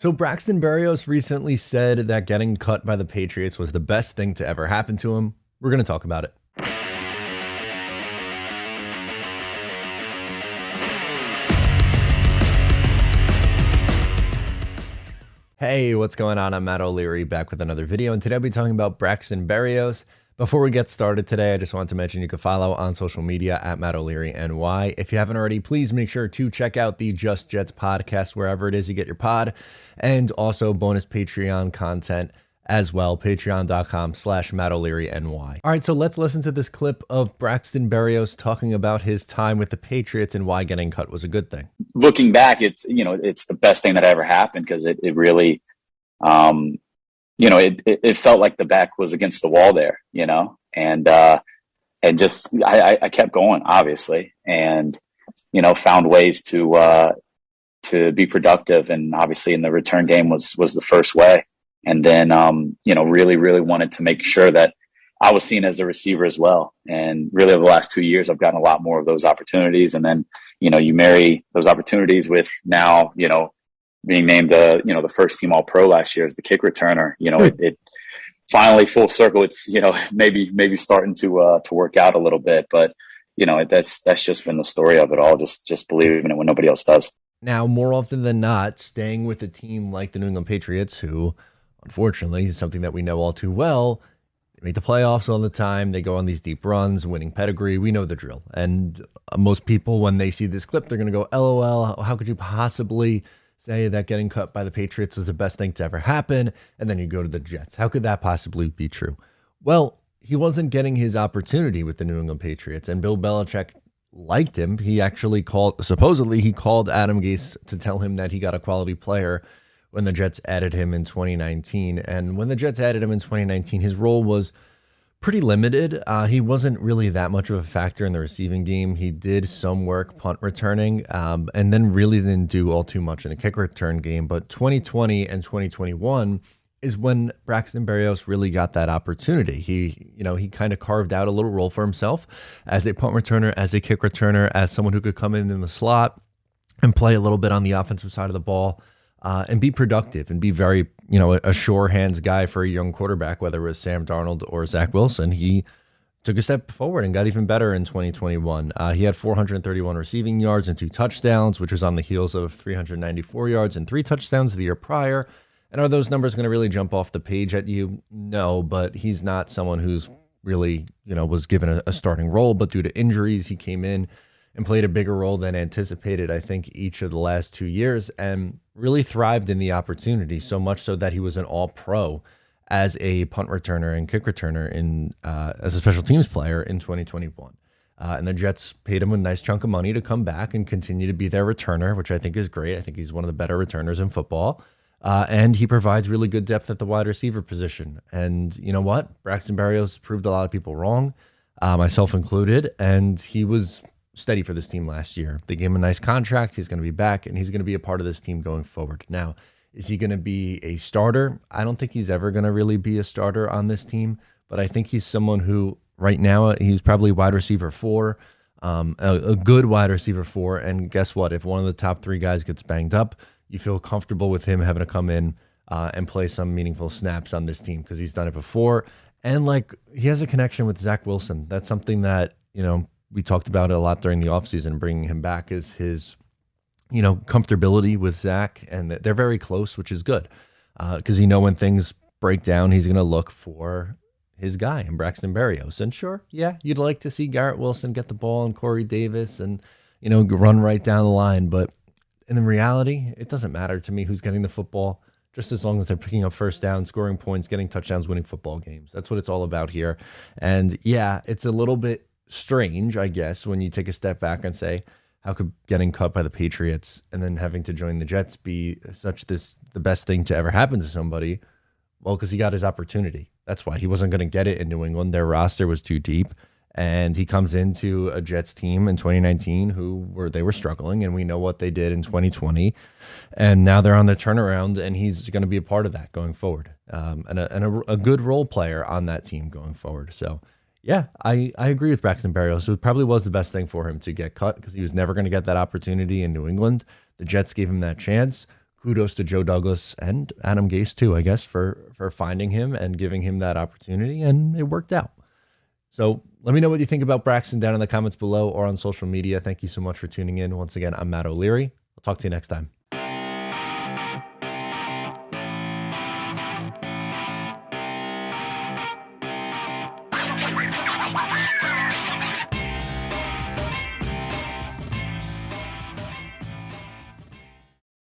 So Braxton Berrios recently said that getting cut by the Patriots was the best thing to ever happen to him. We're going to talk about it. Hey, what's going on? I'm Matt O'Leary back with another video, and today I'll be talking about Braxton Berrios. Before we get started today, I just want to mention you can follow on social media at Matt O'Leary NY. If you haven't already, please make sure to check out the Just Jets podcast wherever it is you get your pod, and also bonus Patreon content as well, patreon.com/Matt O'Leary NY. All right, so let's listen to this clip of Braxton Berrios talking about his time with the Patriots and why getting cut was a good thing. Looking back, it's the best thing that ever happened because it really, it felt like the back was against the wall there, and just I kept going, obviously, and found ways to be productive, and obviously in the return game was the first way, and then really wanted to make sure that I was seen as a receiver as well, and really over the last 2 years I've gotten a lot more of those opportunities, and then you marry those opportunities with now being named the first team All-Pro last year as the kick returner. It finally full circle. It's maybe starting to work out a little bit, but that's just been the story of it all. Just believing in it when nobody else does. Now, more often than not, staying with a team like the New England Patriots, who unfortunately is something that we know all too well, they make the playoffs all the time. They go on these deep runs, winning pedigree. We know the drill. And most people, when they see this clip, they're going to go, LOL, how could you possibly say that getting cut by the Patriots is the best thing to ever happen? And then you go to the Jets. How could that possibly be true? Well, he wasn't getting his opportunity with the New England Patriots, and Bill Belichick liked him. He actually supposedly he called Adam Gase to tell him that he got a quality player when the Jets added him in 2019. And when the Jets added him in 2019, his role was pretty limited. He wasn't really that much of a factor in the receiving game. He did some work punt returning, and then really didn't do all too much in the kick return game. But 2020 and 2021 is when Braxton Berrios really got that opportunity. He kind of carved out a little role for himself as a punt returner, as a kick returner, as someone who could come in the slot and play a little bit on the offensive side of the ball. And be productive and be very, a sure hands guy for a young quarterback, whether it was Sam Darnold or Zach Wilson. He took a step forward and got even better in 2021. He had 431 receiving yards and 2 touchdowns, which was on the heels of 394 yards and 3 touchdowns the year prior. And are those numbers going to really jump off the page at you? No, but he's not someone who's really, was given a starting role, but due to injuries, he came in and played a bigger role than anticipated, I think, each of the last 2 years, and really thrived in the opportunity, so much so that he was an All-Pro as a punt returner and kick returner as a special teams player in 2021. And the Jets paid him a nice chunk of money to come back and continue to be their returner, which I think is great. I think he's one of the better returners in football. And he provides really good depth at the wide receiver position. And you know what? Braxton Berrios proved a lot of people wrong, myself included, and he was steady for this team last year. They gave him a nice contract. He's going to be back, and he's going to be a part of this team going forward. Now, is he going to be a starter? I don't think he's ever going to really be a starter on this team, but I think he's someone who right now he's probably wide receiver 4, a good wide receiver 4. And guess what? If one of the top 3 guys gets banged up, you feel comfortable with him having to come in and play some meaningful snaps on this team because he's done it before. And he has a connection with Zach Wilson. That's something that, we talked about it a lot during the offseason. Bringing him back is his, comfortability with Zach, and they're very close, which is good because when things break down, he's going to look for his guy in Braxton Berrios. And sure, yeah, you'd like to see Garrett Wilson get the ball and Corey Davis and run right down the line, but in reality, it doesn't matter to me who's getting the football, just as long as they're picking up first down, scoring points, getting touchdowns, winning football games. That's what it's all about here. And yeah, it's a little bit strange, I guess, when you take a step back and say, how could getting cut by the Patriots and then having to join the Jets be the best thing to ever happen to somebody? Well, because he got his opportunity. That's why. He wasn't going to get it in New England. Their roster was too deep. And he comes into a Jets team in 2019 they were struggling, and we know what they did in 2020. And now they're on the turnaround, and he's going to be a part of that going forward, and a good role player on that team going forward. So, yeah, I agree with Braxton Berrios. It probably was the best thing for him to get cut because he was never going to get that opportunity in New England. The Jets gave him that chance. kudos to Joe Douglas and Adam Gase too, I guess, for finding him and giving him that opportunity, and it worked out. So let me know what you think about Braxton down in the comments below or on social media. Thank you so much for tuning in. Once again, I'm Matt O'Leary. I'll talk to you next time.